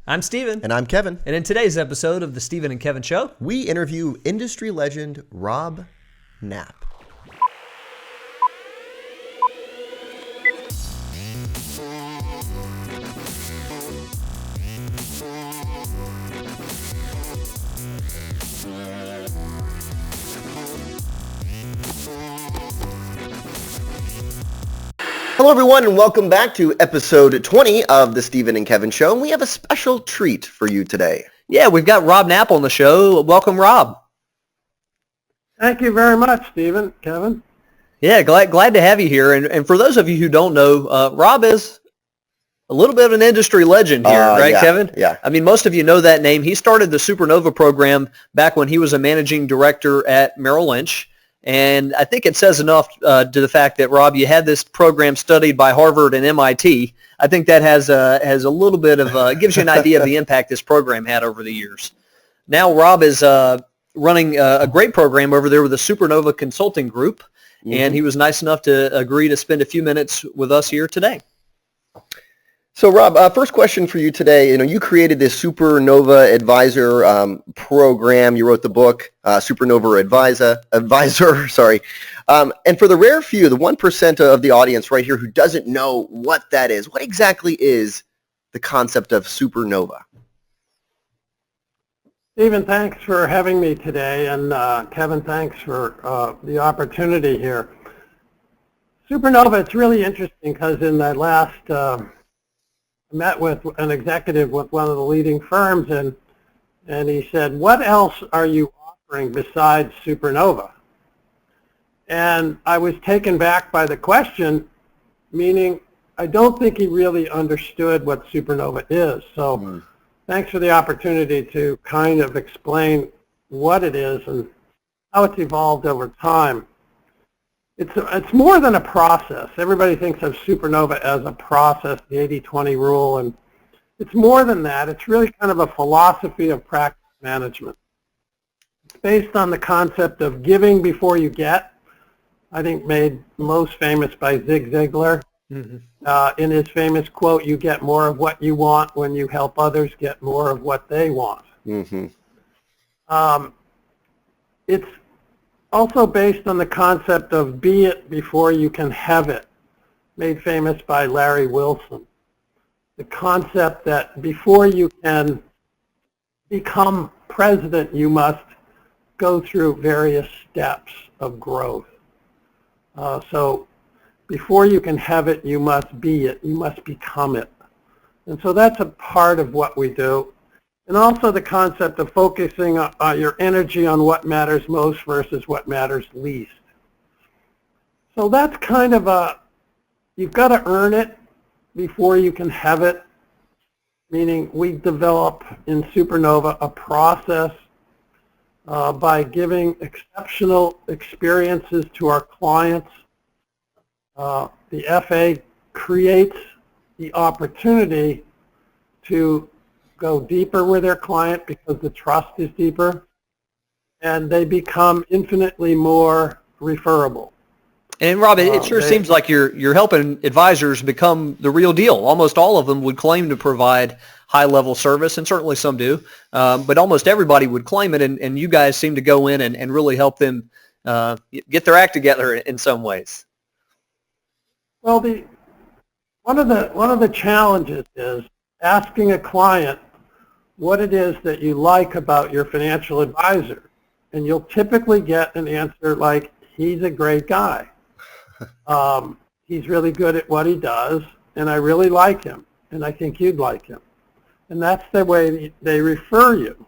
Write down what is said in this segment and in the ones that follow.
I'm Steven. And I'm Kevin. And in today's episode of the Steven and Kevin Show, we interview industry legend Rob Knapp. Hello, everyone, and welcome back to episode 20 of the Steven and Kevin Show. And we have a special treat for you today. Yeah, we've got Rob Knapp on the show. Welcome, Rob. Thank you very much, Steven, Kevin. Yeah, glad to have you here. And for those of you who don't know, Rob is a little bit of an industry legend here, right, yeah, Kevin? Yeah. I mean, most of you know that name. He started the Supernova program back when he was a managing director at Merrill Lynch. And I think it says enough to the fact that, Rob, you had this program studied by Harvard and MIT. I think that has a little bit of gives you an idea of the impact this program had over the years. Now Rob is running a great program over there with the Supernova Consulting Group, and he was nice enough to agree to spend a few minutes with us here today. So, Rob, first question for you today. You created this Supernova Advisor program. You wrote the book, Supernova Advisor. Sorry. And for the rare few, the 1% of the audience right here who doesn't know what that is, what exactly is the concept of Supernova? Stephen, thanks for having me today. And Kevin, thanks for the opportunity here. Supernova, it's really interesting because in that last... I met with an executive with one of the leading firms, and he said, "What else are you offering besides Supernova?" And I was taken back by the question, meaning I don't think he really understood what Supernova is. So thanks for the opportunity to kind of explain what it is and how it's evolved over time. It's more than a process. Everybody thinks of Supernova as a process, the 80-20 rule, and it's more than that. It's really kind of a philosophy of practice management. It's based on the concept of giving before you get, I think made most famous by Zig Ziglar. In his famous quote, "You get more of what you want when you help others get more of what they want." It's also based on the concept of be it before you can have it, made famous by Larry Wilson. The concept that before you can become president, you must go through various steps of growth. So before you can have it, you must be it, you must become it. And so that's a part of what we do. And also the concept of focusing your energy on what matters most versus what matters least. So that's kind of you've got to earn it before you can have it, meaning we develop in Supernova a process by giving exceptional experiences to our clients. The FA creates the opportunity to go deeper with their client because the trust is deeper, and they become infinitely more referable. And Rob, it sure seems like you're helping advisors become the real deal. Almost all of them would claim to provide high-level service, and certainly some do, but almost everybody would claim it, and you guys seem to go in and really help them get their act together in some ways. Well, one of the challenges is asking a client what it is that you like about your financial advisor. And you'll typically get an answer like, he's a great guy. He's really good at what he does, and I really like him, and I think you'd like him. And that's the way they refer you.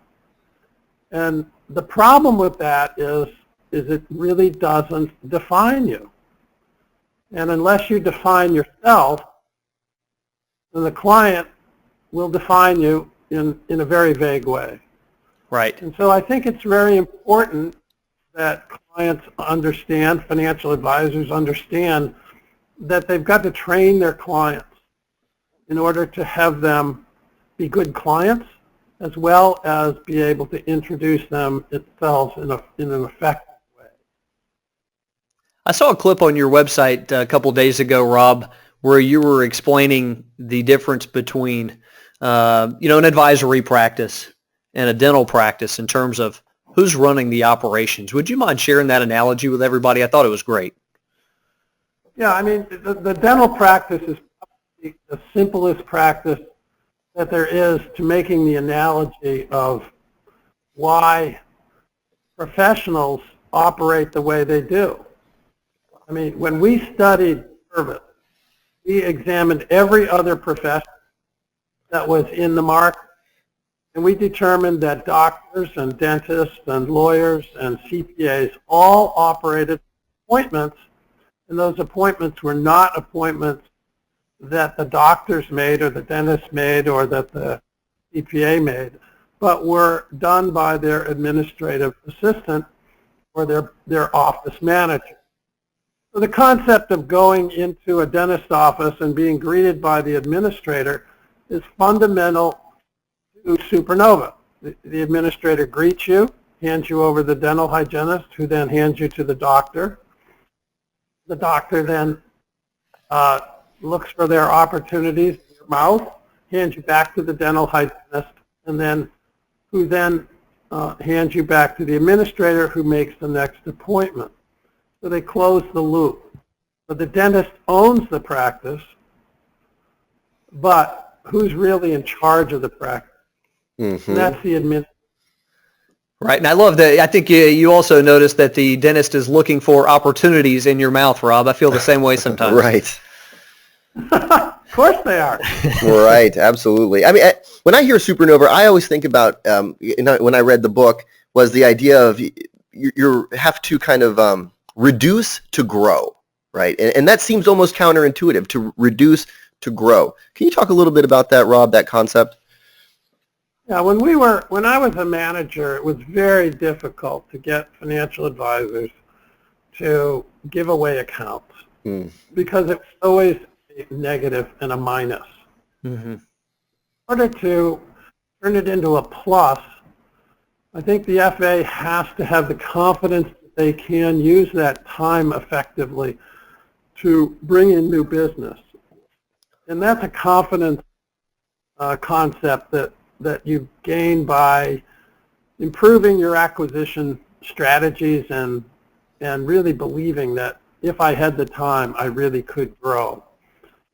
And the problem with that is it really doesn't define you. And unless you define yourself, then the client will define you in a very vague way. Right. And so I think it's very important that clients understand, financial advisors understand, that they've got to train their clients in order to have them be good clients, as well as be able to introduce themselves in an effective way. I saw a clip on your website a couple days ago, Rob, where you were explaining the difference between an advisory practice and a dental practice in terms of who's running the operations. Would you mind sharing that analogy with everybody? I thought it was great. Yeah, I mean, the dental practice is probably the simplest practice that there is to making the analogy of why professionals operate the way they do. I mean, when we studied service, we examined every other profession that was in the market, and we determined that doctors and dentists and lawyers and CPAs all operated appointments, and those appointments were not appointments that the doctors made or the dentist made or that the CPA made, but were done by their administrative assistant or their office manager. So the concept of going into a dentist office and being greeted by the administrator is fundamental to Supernova. The administrator greets you, hands you over to the dental hygienist, who then hands you to the doctor. The doctor then looks for their opportunities in your mouth, hands you back to the dental hygienist, and then who then hands you back to the administrator, who makes the next appointment. So they close the loop. So the dentist owns the practice, but who's really in charge of the practice? Mm-hmm. And that's the administrator. Right, and I love that. I think you also noticed that the dentist is looking for opportunities in your mouth, Rob. I feel the same way sometimes. Right. Of course they are. Right, absolutely. I mean, when I hear Supernova, I always think about, when I read the book, was the idea of you have to kind of reduce to grow, right? And that seems almost counterintuitive, to reduce to grow. Can you talk a little bit about that, Rob, that concept? Yeah, when I was a manager, it was very difficult to get financial advisors to give away accounts because it was always a negative and a minus. Mm-hmm. In order to turn it into a plus, I think the FA has to have the confidence that they can use that time effectively to bring in new business. And that's a confidence concept that you gain by improving your acquisition strategies and really believing that if I had the time, I really could grow.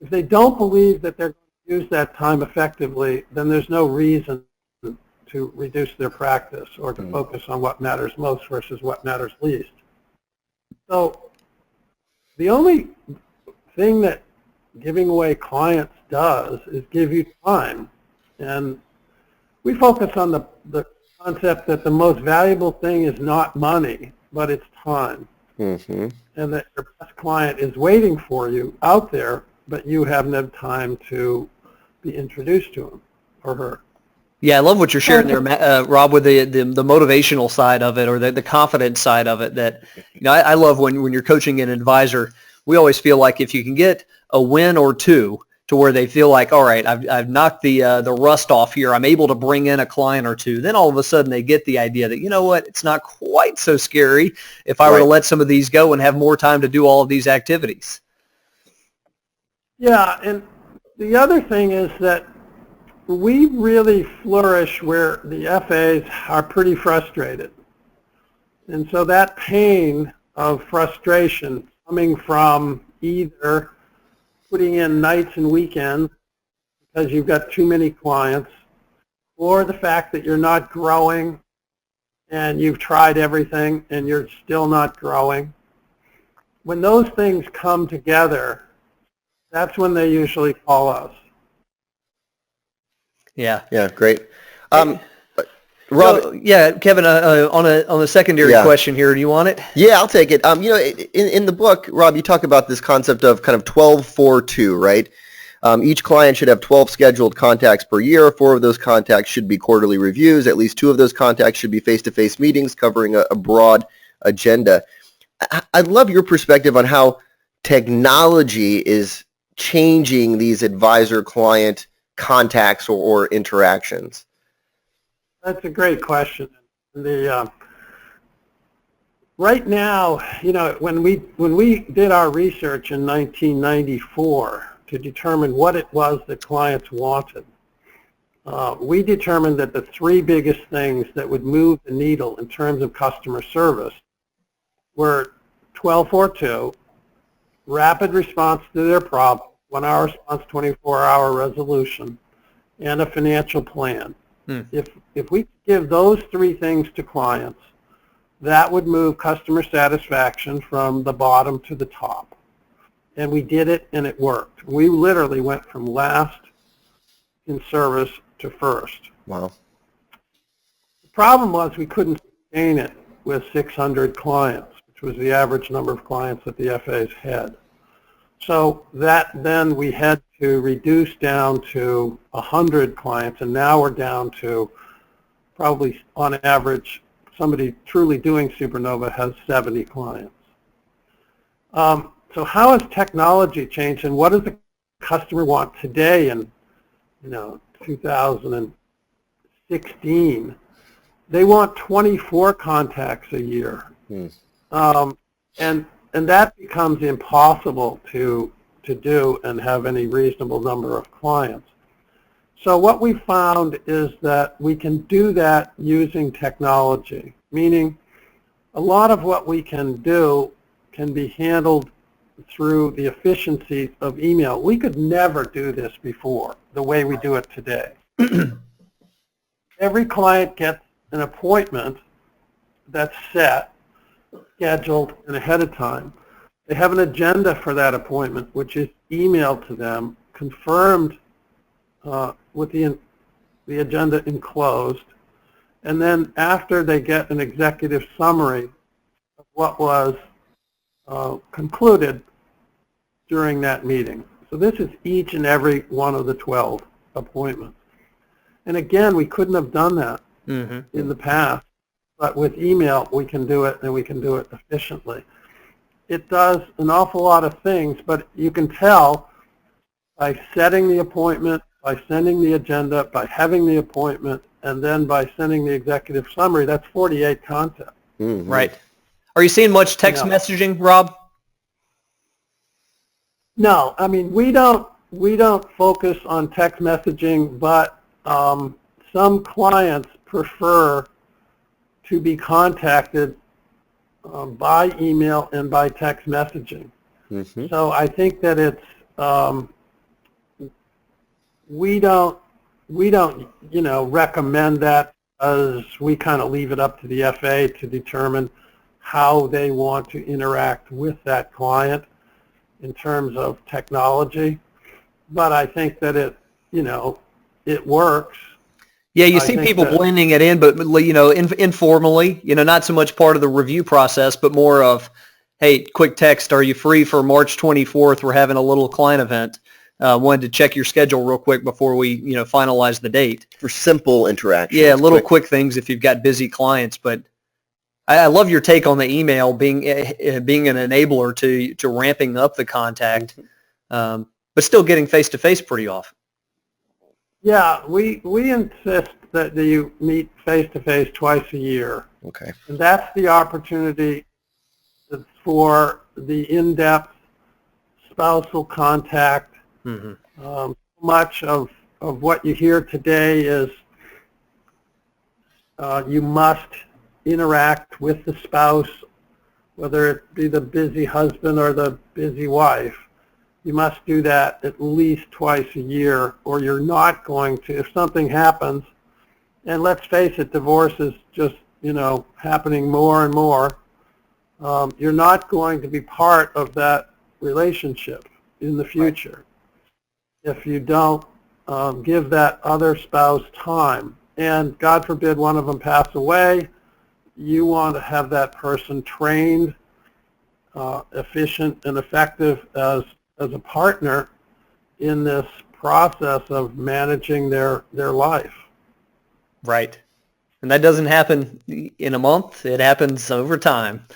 If they don't believe that they're going to use that time effectively, then there's no reason to reduce their practice or to focus on what matters most versus what matters least. So the only thing that giving away clients does is give you time. And we focus on the concept that the most valuable thing is not money, but it's time. Mm-hmm. And that your best client is waiting for you out there, but you haven't had time to be introduced to him or her. Yeah, I love what you're sharing there, Rob, with the motivational side of it, or the confidence side of it. That I love when you're coaching an advisor. We always feel like if you can get a win or two to where they feel like, all right, I've knocked the rust off here, I'm able to bring in a client or two, then all of a sudden they get the idea that, you know what, it's not quite so scary if I were to let some of these go and have more time to do all of these activities. Yeah, and the other thing is that we really flourish where the FAs are pretty frustrated. And so that pain of frustration coming from either putting in nights and weekends because you've got too many clients, or the fact that you're not growing and you've tried everything and you're still not growing. When those things come together, that's when they usually call us. Yeah. Yeah, great. Rob, Kevin, on a secondary question here, do you want it? Yeah, I'll take it. In the book, Rob, you talk about this concept of kind of 12-4-2, right? Each client should have 12 scheduled contacts per year. 4 of those contacts should be quarterly reviews. At least 2 of those contacts should be face-to-face meetings covering a broad agenda. I'd love your perspective on how technology is changing these advisor-client contacts or interactions. That's a great question. Right now, when we did our research in 1994 to determine what it was that clients wanted, we determined that the three biggest things that would move the needle in terms of customer service were 1242, rapid response to their problem, 1-hour response, 24-hour resolution, and a financial plan. If we give those three things to clients, that would move customer satisfaction from the bottom to the top. And we did it, and it worked. We literally went from last in service to first. Wow. The problem was we couldn't sustain it with 600 clients, which was the average number of clients that the FAs had. So that then we had to reduce down to 100 clients, and now we're down to probably on average somebody truly doing Supernova has 70 clients. So how has technology changed, and what does the customer want today in 2016? They want 24 contacts a year. And that becomes impossible to do and have any reasonable number of clients. So what we found is that we can do that using technology, meaning a lot of what we can do can be handled through the efficiency of email. We could never do this before the way we do it today. Every client gets an appointment that's set, scheduled, and ahead of time. They have an agenda for that appointment, which is emailed to them, confirmed with the agenda enclosed, and then after they get an executive summary of what was concluded during that meeting. So this is each and every one of the 12 appointments. And again, we couldn't have done that in the past, but with email we can do it, and we can do it efficiently. It does an awful lot of things, but you can tell by setting the appointment, by sending the agenda, by having the appointment, and then by sending the executive summary, that's 48 contacts. Right. Are you seeing much text messaging, Rob? No, I mean, we don't focus on text messaging, but some clients prefer to be contacted by email and by text messaging. So I think that it's we don't recommend that, as we kind of leave it up to the FA to determine how they want to interact with that client in terms of technology. But I think that it works. Yeah, you see people blending it in, but informally, not so much part of the review process, but more of, hey, quick text, are you free for March 24th? We're having a little client event. Wanted to check your schedule real quick before we, finalize the date. For simple interactions. Yeah, little quick things if you've got busy clients. But I love your take on the email being an enabler to ramping up the contact, but still getting face-to-face pretty often. Yeah, we insist that you meet face-to-face twice a year. Okay. And that's the opportunity for the in-depth spousal contact. Much of what you hear today is you must interact with the spouse, whether it be the busy husband or the busy wife. You must do that at least twice a year, or you're not going to, if something happens, and let's face it, divorce is just, happening more and more, you're not going to be part of that relationship in the future if you don't give that other spouse time. And God forbid one of them pass away, you want to have that person trained, efficient, and effective as a partner in this process of managing their life. Right. And that doesn't happen in a month. It happens over time.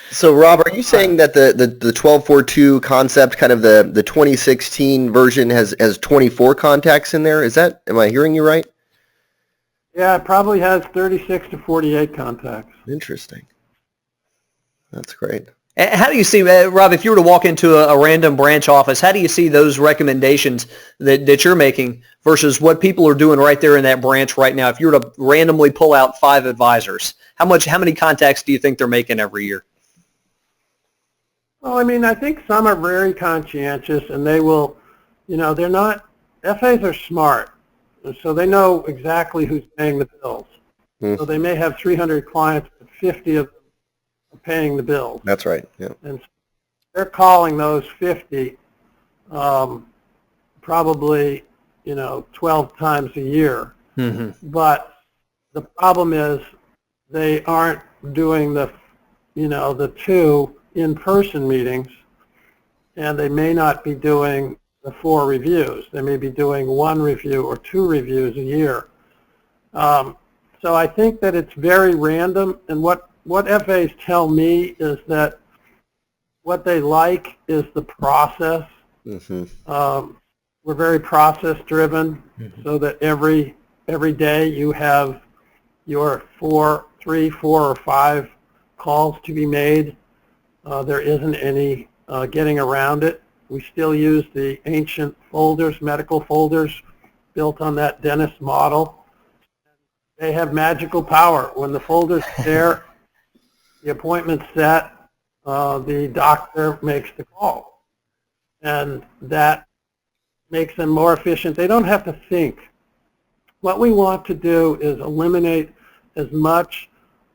So, Rob, are you saying that the 1242 concept, kind of the 2016 version, has 24 contacts in there? Am I hearing you right? Yeah, it probably has 36 to 48 contacts. Interesting. That's great. And how do you see, Rob, if you were to walk into a random branch office, how do you see those recommendations that you're making versus what people are doing right there in that branch right now? If you were to randomly pull out 5 advisors, how many contacts do you think they're making every year? Well, I mean, I think some are very conscientious, and they will, they're not, FAs are smart, so they know exactly who's paying the bills. So they may have 300 clients, but 50 of them are paying the bills. That's right. Yeah. And they're calling those 50 probably, 12 times a year. Mm-hmm. But the problem is they aren't doing the 2 in-person meetings, and they may not be doing the 4 reviews. They may be doing 1 review or 2 reviews a year. So I think that it's very random, and what FAs tell me is that what they like is the process. Mm-hmm. We're very process-driven, so that every day you have your 3, 4, or 5 calls to be made. There isn't any getting around it. We still use the ancient folders, medical folders, built on that dentist model. They have magical power. When the folder's there, the appointment's set, the doctor makes the call. And that makes them more efficient. They don't have to think. What we want to do is eliminate as much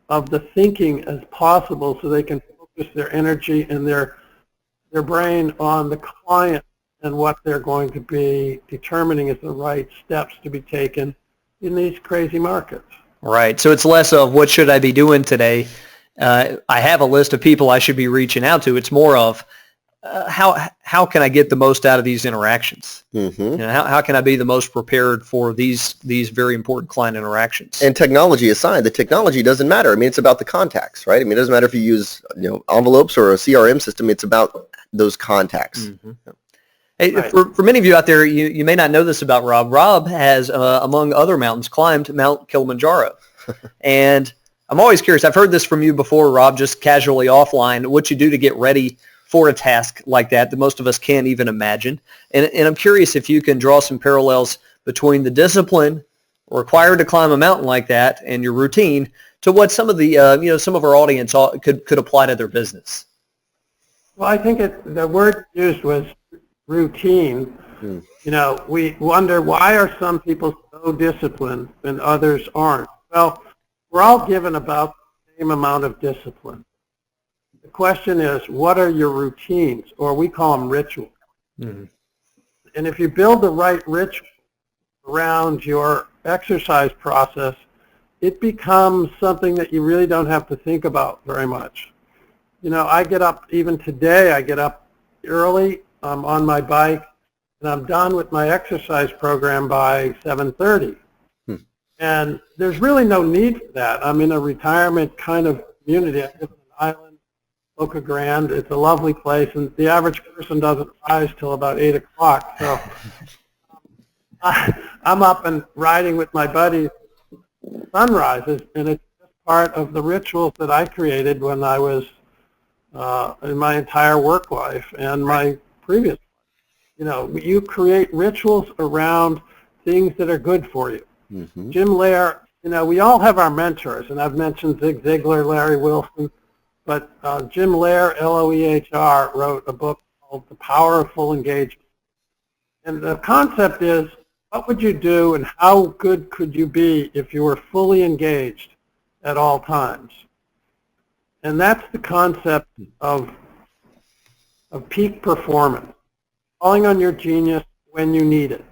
of the thinking as possible so they can focus their energy and their brain on the client and what they're going to be determining as the right steps to be taken in these crazy markets. Right. So it's less of what should I be doing today. I have a list of people I should be reaching out to. It's more of how can I get the most out of these interactions? Mm-hmm. How can I be the most prepared for these very important client interactions? And technology aside, the technology doesn't matter. I mean, it's about the contacts, right? I mean, it doesn't matter if you use envelopes or a CRM system. It's about those contacts. Mm-hmm. Hey, right. For many of you out there, you may not know this about Rob. Rob has, among other mountains, climbed Mount Kilimanjaro. And I'm always curious. I've heard this from you before, Rob, just casually offline, what you do to get ready for a task like that most of us can't even imagine. And I'm curious if you can draw some parallels between the discipline required to climb a mountain like that and your routine to what some of the, some of our audience could apply to their business. Well, I think the word used was routine. We wonder why are some people so disciplined and others aren't. Well, we're all given about the same amount of discipline. The question is, what are your routines, or we call them rituals? Mm-hmm. And if you build the right ritual around your exercise process, it becomes something that you really don't have to think about very much. I get up, even today, I get up early, I'm on my bike, and I'm done with my exercise program by 7:30. And there's really no need for that. I'm in a retirement kind of community. I live in an island, Boca Grande. It's a lovely place, and the average person doesn't rise till about 8 o'clock. So I'm up and riding with my buddies sunrises, and it's just part of the rituals that I created when I was in my entire work life and my previous life. You create rituals around things that are good for you. Mm-hmm. Jim Lair, we all have our mentors, and I've mentioned Zig Ziglar, Larry Wilson, but Jim Lair, Loehr, wrote a book called The Power of Full Engagement. And the concept is, what would you do and how good could you be if you were fully engaged at all times? And that's the concept of peak performance, calling on your genius when you need it.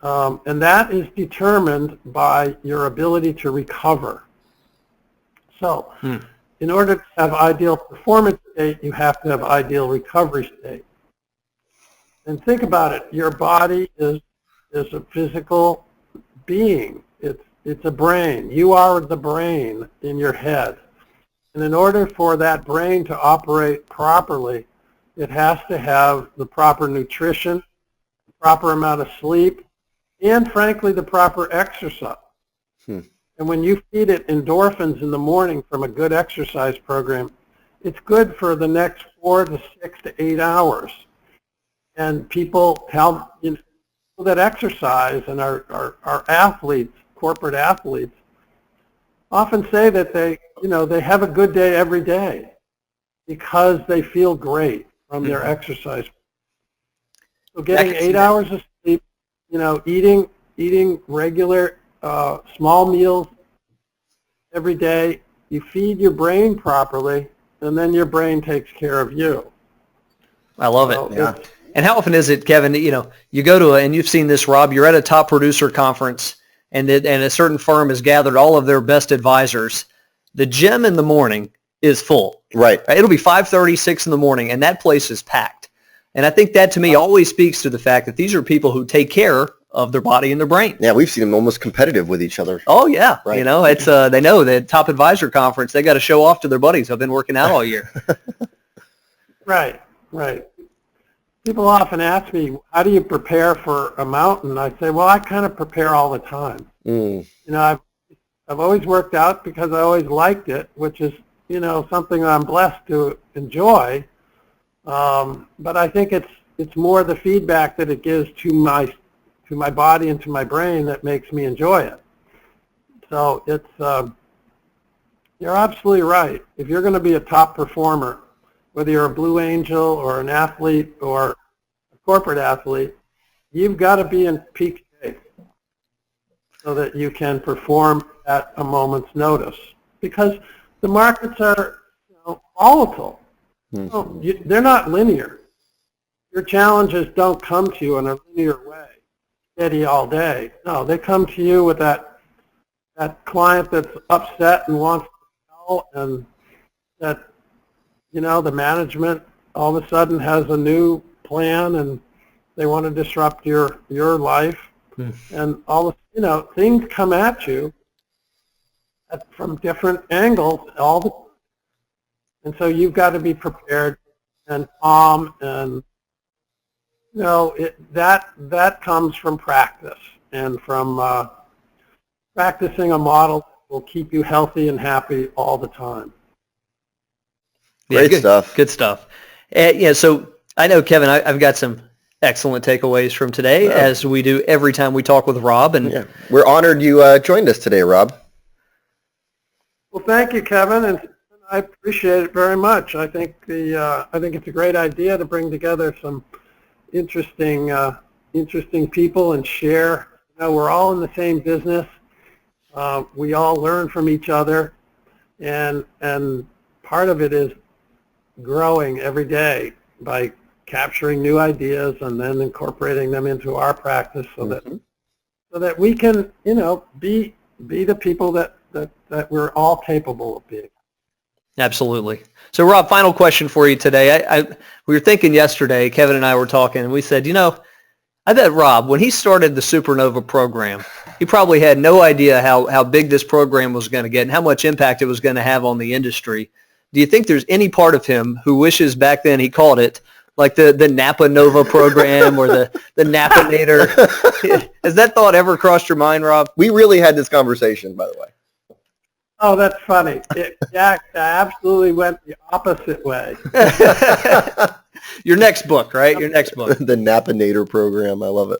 And that is determined by your ability to recover. So in order to have ideal performance state, you have to have ideal recovery state. And think about it. Your body is a physical being. It's a brain. You are the brain in your head. And in order for that brain to operate properly, it has to have the proper nutrition, the proper amount of sleep, and frankly, the proper exercise. And when you feed it endorphins in the morning from a good exercise program, it's good for the next 4 to 6 to 8 hours. And people tell, you know, people that exercise and are athletes, corporate athletes, often say that they, you know, they have a good day every day because they feel great from their exercise. So getting 8 hours of sleep, you know, eating regular small meals every day, you feed your brain properly, and then your brain takes care of you. I love So it. Yeah. And how often is it, Kevin, you know, you go to and you've seen this, Rob, you're at a top producer conference and a certain firm has gathered all of their best advisors. The gym in the morning is full. Right. It'll be 5:30, 6 in the morning, and that place is packed. And I think that to me always speaks to the fact that these are people who take care of their body and their brain. Yeah, we've seen them almost competitive with each other. Oh yeah, right. You know, it's they know that top advisor conference, they got to show off to their buddies. I've been working out all year. Right. People often ask me, how do you prepare for a mountain? I say, well, I kind of prepare all the time. You know, I've always worked out because I always liked it, which is, you know, something I'm blessed to enjoy. But I think it's more the feedback that it gives to my body and to my brain that makes me enjoy it. So it's you're absolutely right. If you're going to be a top performer, whether you're a Blue Angel or an athlete or a corporate athlete, you've got to be in peak shape so that you can perform at a moment's notice. Because the markets are, you know, volatile. So they're not linear. Your challenges don't come to you in a linear way, steady all day. No, they come to you with that client that's upset and wants to sell, and that, you know, the management all of a sudden has a new plan and they want to disrupt your life. And all the, you know, things come at you from different angles all the time. And so you've got to be prepared and calm, and, you know, that comes from practice and from practicing a model that will keep you healthy and happy all the time. Great stuff. Good stuff. Yeah, so I know, Kevin, I've got some excellent takeaways from today, as we do every time we talk with Rob. And we're honored you joined us today, Rob. Well, thank you, Kevin, and I appreciate it very much. I think it's a great idea to bring together some interesting people and share. You know, we're all in the same business. We all learn from each other, and part of it is growing every day by capturing new ideas and then incorporating them into our practice, so that we can, you know, be the people that we're all capable of being. Absolutely. So, Rob, final question for you today. We were thinking yesterday, Kevin and I were talking, and we said, you know, I bet Rob, when he started the Supernova program, he probably had no idea how big this program was going to get and how much impact it was going to have on the industry. Do you think there's any part of him who wishes back then he called it like the Napa Nova program or the Napinator? Has that thought ever crossed your mind, Rob? We really had this conversation, by the way. Oh, that's funny. I absolutely went the opposite way. Your next book, right? Your next book. The Napinator program. I love it.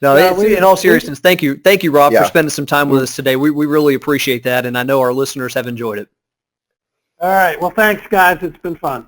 No, in all seriousness, thank you, Rob, for spending some time with us today. We really appreciate that, and I know our listeners have enjoyed it. All right. Well, thanks, guys. It's been fun.